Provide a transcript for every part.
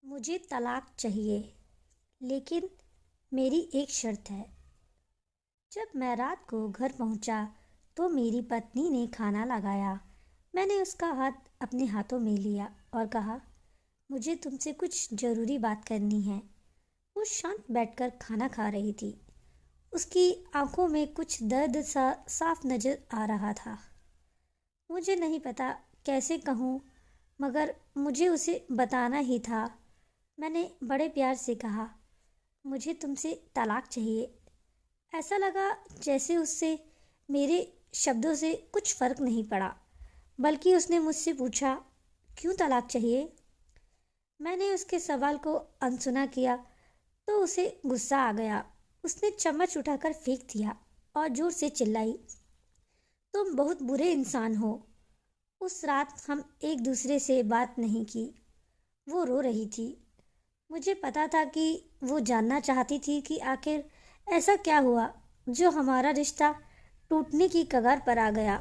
मुझे तलाक चाहिए, लेकिन मेरी एक शर्त है। जब मैं रात को घर पहुंचा तो मेरी पत्नी ने खाना लगाया। मैंने उसका हाथ अपने हाथों में लिया और कहा, मुझे तुमसे कुछ ज़रूरी बात करनी है। वो शांत बैठकर खाना खा रही थी। उसकी आंखों में कुछ दर्द सा साफ नजर आ रहा था। मुझे नहीं पता कैसे कहूँ, मगर मुझे उसे बताना ही था। मैंने बड़े प्यार से कहा, मुझे तुमसे तलाक चाहिए। ऐसा लगा जैसे उससे मेरे शब्दों से कुछ फर्क नहीं पड़ा, बल्कि उसने मुझसे पूछा, क्यों तलाक चाहिए? मैंने उसके सवाल को अनसुना किया तो उसे गुस्सा आ गया। उसने चम्मच उठाकर फेंक दिया और जोर से चिल्लाई, तुम बहुत बुरे इंसान हो। उस रात हम एक दूसरे से बात नहीं की। वो रो रही थी। मुझे पता था कि वो जानना चाहती थी कि आखिर ऐसा क्या हुआ जो हमारा रिश्ता टूटने की कगार पर आ गया।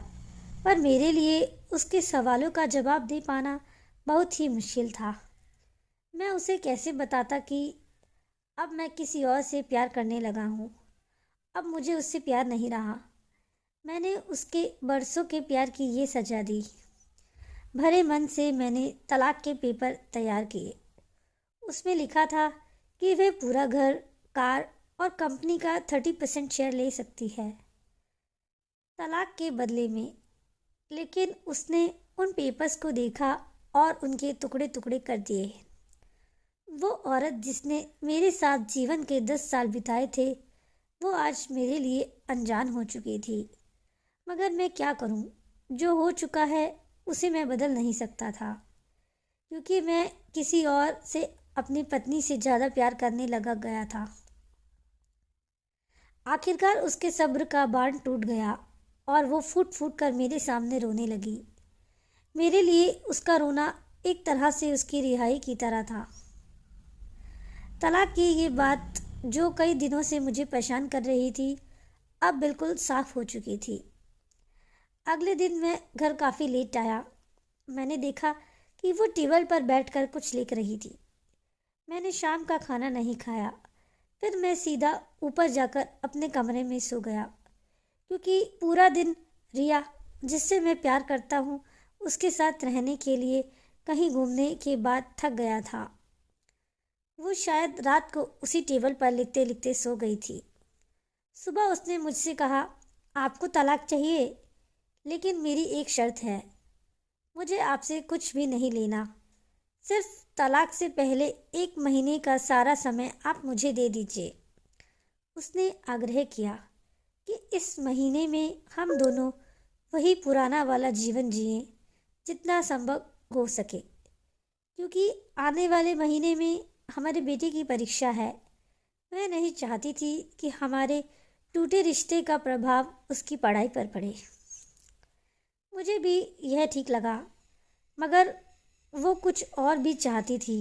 पर मेरे लिए उसके सवालों का जवाब दे पाना बहुत ही मुश्किल था। मैं उसे कैसे बताता कि अब मैं किसी और से प्यार करने लगा हूँ। अब मुझे उससे प्यार नहीं रहा। मैंने उसके बरसों के प्यार की ये सजा दी। भरे मन से मैंने तलाक के पेपर तैयार किए। उसमें लिखा था कि वह पूरा घर, कार और कंपनी का 30% शेयर ले सकती है तलाक के बदले में। लेकिन उसने उन पेपर्स को देखा और उनके टुकड़े टुकड़े कर दिए। वो औरत जिसने मेरे साथ जीवन के 10 साल बिताए थे, वो आज मेरे लिए अनजान हो चुकी थी। मगर मैं क्या करूं? जो हो चुका है उसे मैं बदल नहीं सकता था, क्योंकि मैं किसी और से अपनी पत्नी से ज़्यादा प्यार करने लगा गया था। आखिरकार उसके सब्र का बांध टूट गया और वो फूट फूट कर मेरे सामने रोने लगी। मेरे लिए उसका रोना एक तरह से उसकी रिहाई की तरह था। तलाक की ये बात जो कई दिनों से मुझे परेशान कर रही थी, अब बिल्कुल साफ हो चुकी थी। अगले दिन मैं घर काफ़ी लेट आया। मैंने देखा कि वो टेबल पर बैठकर कुछ लिख रही थी। मैंने शाम का खाना नहीं खाया। फिर मैं सीधा ऊपर जाकर अपने कमरे में सो गया, क्योंकि पूरा दिन रिया, जिससे मैं प्यार करता हूँ, उसके साथ रहने के लिए कहीं घूमने के बाद थक गया था। वो शायद रात को उसी टेबल पर लिखते लिखते सो गई थी। सुबह उसने मुझसे कहा, आपको तलाक चाहिए, लेकिन मेरी एक शर्त है। मुझे आपसे कुछ भी नहीं लेना। सिर्फ तलाक से पहले 1 महीने का सारा समय आप मुझे दे दीजिए। उसने आग्रह किया कि इस महीने में हम दोनों वही पुराना वाला जीवन जिएं, जितना संभव हो सके, क्योंकि आने वाले महीने में हमारे बेटे की परीक्षा है। मैं नहीं चाहती थी कि हमारे टूटे रिश्ते का प्रभाव उसकी पढ़ाई पर पड़े। मुझे भी यह ठीक लगा, मगर वो कुछ और भी चाहती थी।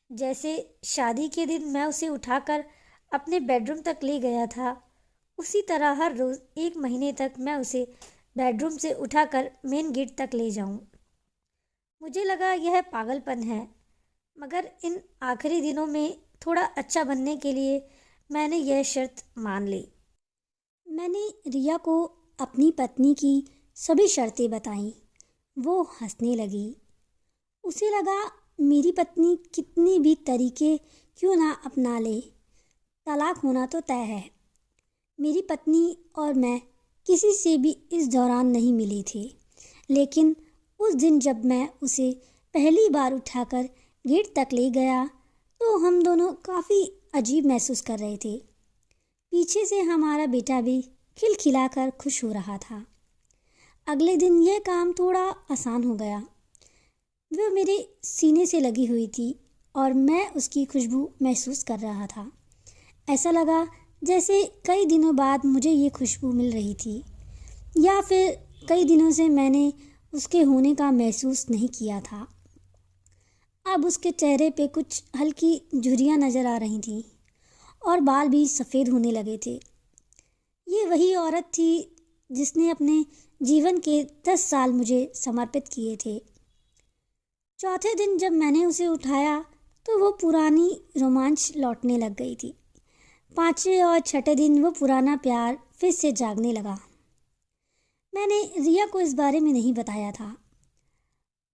जैसे शादी के दिन मैं उसे उठाकर अपने बेडरूम तक ले गया था, उसी तरह हर रोज़ 1 महीने तक मैं उसे बेडरूम से उठाकर मेन गेट तक ले जाऊं। मुझे लगा यह पागलपन है, मगर इन आखिरी दिनों में थोड़ा अच्छा बनने के लिए मैंने यह शर्त मान ली। मैंने रिया को अपनी पत्नी की सभी शर्तें बताईं। वो हंसने लगी। उसे लगा मेरी पत्नी कितनी भी तरीके क्यों ना अपना ले, तलाक होना तो तय है। मेरी पत्नी और मैं किसी से भी इस दौरान नहीं मिले थे, लेकिन उस दिन जब मैं उसे पहली बार उठाकर गेट तक ले गया तो हम दोनों काफ़ी अजीब महसूस कर रहे थे। पीछे से हमारा बेटा भी खिलखिलाकर खुश हो रहा था। अगले दिन यह काम थोड़ा आसान हो गया। वो मेरे सीने से लगी हुई थी और मैं उसकी खुशबू महसूस कर रहा था। ऐसा लगा जैसे कई दिनों बाद मुझे ये खुशबू मिल रही थी, या फिर कई दिनों से मैंने उसके होने का महसूस नहीं किया था। अब उसके चेहरे पे कुछ हल्की झुर्रियाँ नज़र आ रही थीं और बाल भी सफ़ेद होने लगे थे। ये वही औरत थी जिसने अपने जीवन के 10 साल मुझे समर्पित किए थे। चौथे दिन जब मैंने उसे उठाया तो वो पुरानी रोमांच लौटने लग गई थी। 5वें और 6ठे दिन वो पुराना प्यार फिर से जागने लगा। मैंने रिया को इस बारे में नहीं बताया था।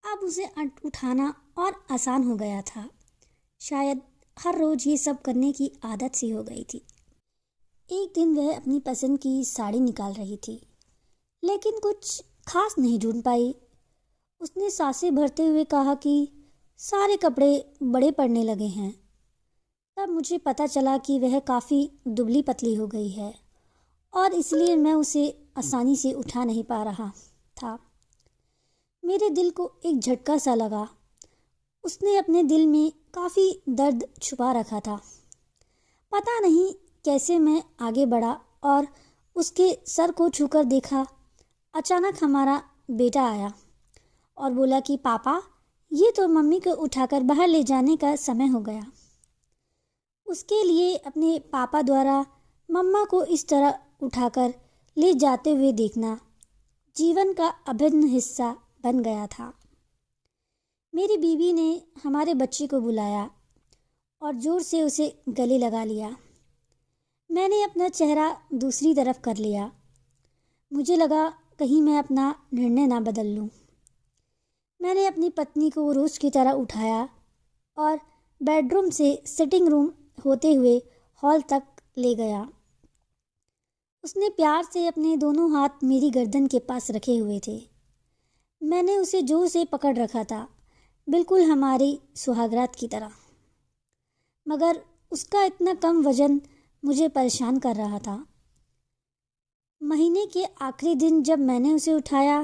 अब उसे उठाना और आसान हो गया था। शायद हर रोज़ ये सब करने की आदत सी हो गई थी। एक दिन वह अपनी पसंद की साड़ी निकाल रही थी, लेकिन कुछ खास नहीं ढूंढ पाई। उसने सांसें भरते हुए कहा कि सारे कपड़े बड़े पड़ने लगे हैं। तब मुझे पता चला कि वह काफ़ी दुबली पतली हो गई है और इसलिए मैं उसे आसानी से उठा नहीं पा रहा था। मेरे दिल को एक झटका सा लगा। उसने अपने दिल में काफ़ी दर्द छुपा रखा था। पता नहीं कैसे मैं आगे बढ़ा और उसके सर को छूकर देखा। अचानक हमारा बेटा आया और बोला कि पापा, ये तो मम्मी को उठाकर बाहर ले जाने का समय हो गया। उसके लिए अपने पापा द्वारा मम्मा को इस तरह उठाकर ले जाते हुए देखना जीवन का अभिन्न हिस्सा बन गया था। मेरी बीवी ने हमारे बच्चे को बुलाया और ज़ोर से उसे गले लगा लिया। मैंने अपना चेहरा दूसरी तरफ कर लिया। मुझे लगा कहीं मैं अपना निर्णय ना बदल लूं। मैंने अपनी पत्नी को रोज़ की तरह उठाया और बेडरूम से सिटिंग रूम होते हुए हॉल तक ले गया। उसने प्यार से अपने दोनों हाथ मेरी गर्दन के पास रखे हुए थे। मैंने उसे जोर से पकड़ रखा था, बिल्कुल हमारी सुहागरात की तरह। मगर उसका इतना कम वजन मुझे परेशान कर रहा था। महीने के आखिरी दिन जब मैंने उसे उठाया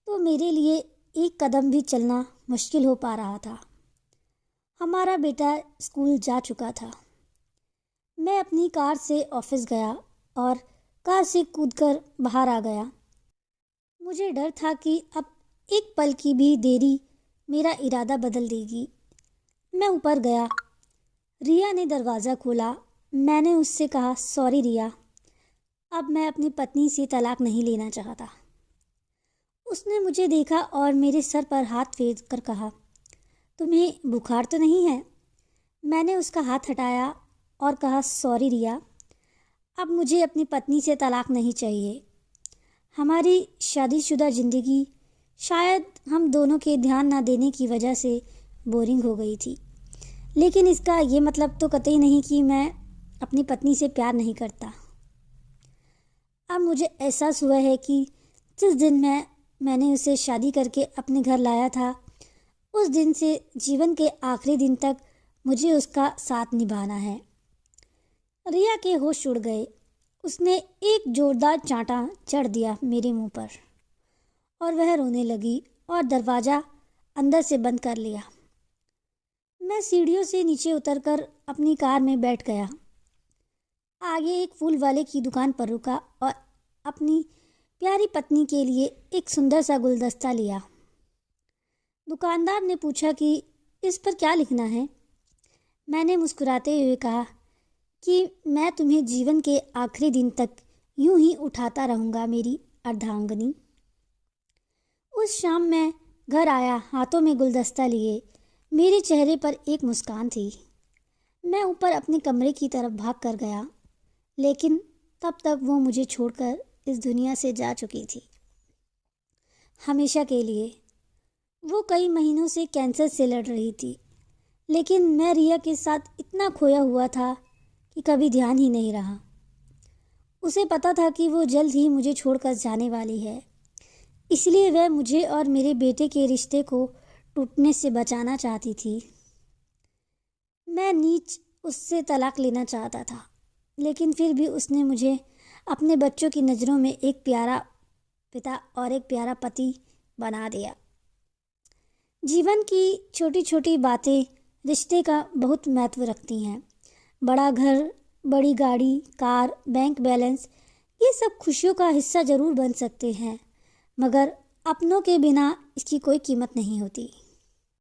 तो मेरे लिए एक कदम भी चलना मुश्किल हो पा रहा था। हमारा बेटा स्कूल जा चुका था। मैं अपनी कार से ऑफिस गया और कार से कूदकर बाहर आ गया। मुझे डर था कि अब एक पल की भी देरी मेरा इरादा बदल देगी। मैं ऊपर गया। रिया ने दरवाज़ा खोला। मैंने उससे कहा, सॉरी रिया, अब मैं अपनी पत्नी से तलाक नहीं लेना चाहता। उसने मुझे देखा और मेरे सर पर हाथ फेर कर कहा, तुम्हें बुखार तो नहीं है? मैंने उसका हाथ हटाया और कहा, सॉरी रिया, अब मुझे अपनी पत्नी से तलाक नहीं चाहिए। हमारी शादीशुदा ज़िंदगी शायद हम दोनों के ध्यान ना देने की वजह से बोरिंग हो गई थी, लेकिन इसका ये मतलब तो कतई नहीं कि मैं अपनी पत्नी से प्यार नहीं करता। अब मुझे एहसास हुआ है कि जिस दिन मैंने उसे शादी करके अपने घर लाया था, उस दिन से जीवन के आखिरी दिन तक मुझे उसका साथ निभाना है। रिया के होश उड़ गए। उसने एक जोरदार चांटा चढ़ दिया मेरे मुंह पर और वह रोने लगी और दरवाज़ा अंदर से बंद कर लिया। मैं सीढ़ियों से नीचे उतरकर अपनी कार में बैठ गया। आगे एक फूल वाले की दुकान पर रुका और अपनी प्यारी पत्नी के लिए एक सुंदर सा गुलदस्ता लिया। दुकानदार ने पूछा कि इस पर क्या लिखना है। मैंने मुस्कुराते हुए कहा कि मैं तुम्हें जीवन के आखिरी दिन तक यूं ही उठाता रहूँगा मेरी अर्धांगिनी। उस शाम मैं घर आया हाथों में गुलदस्ता लिए। मेरे चेहरे पर एक मुस्कान थी। मैं ऊपर अपने कमरे की तरफ भाग कर गया, लेकिन तब तक वो मुझे छोड़कर इस दुनिया से जा चुकी थी, हमेशा के लिए। वो कई महीनों से कैंसर से लड़ रही थी, लेकिन मैं रिया के साथ इतना खोया हुआ था कि कभी ध्यान ही नहीं रहा। उसे पता था कि वो जल्द ही मुझे छोड़कर जाने वाली है, इसलिए वह मुझे और मेरे बेटे के रिश्ते को टूटने से बचाना चाहती थी। मैं नीच उससे तलाक लेना चाहता था, लेकिन फिर भी उसने मुझे अपने बच्चों की नज़रों में एक प्यारा पिता और एक प्यारा पति बना दिया। जीवन की छोटी छोटी बातें रिश्ते का बहुत महत्व रखती हैं। बड़ा घर, बड़ी गाड़ी, कार, बैंक बैलेंस, ये सब खुशियों का हिस्सा ज़रूर बन सकते हैं, मगर अपनों के बिना इसकी कोई कीमत नहीं होती।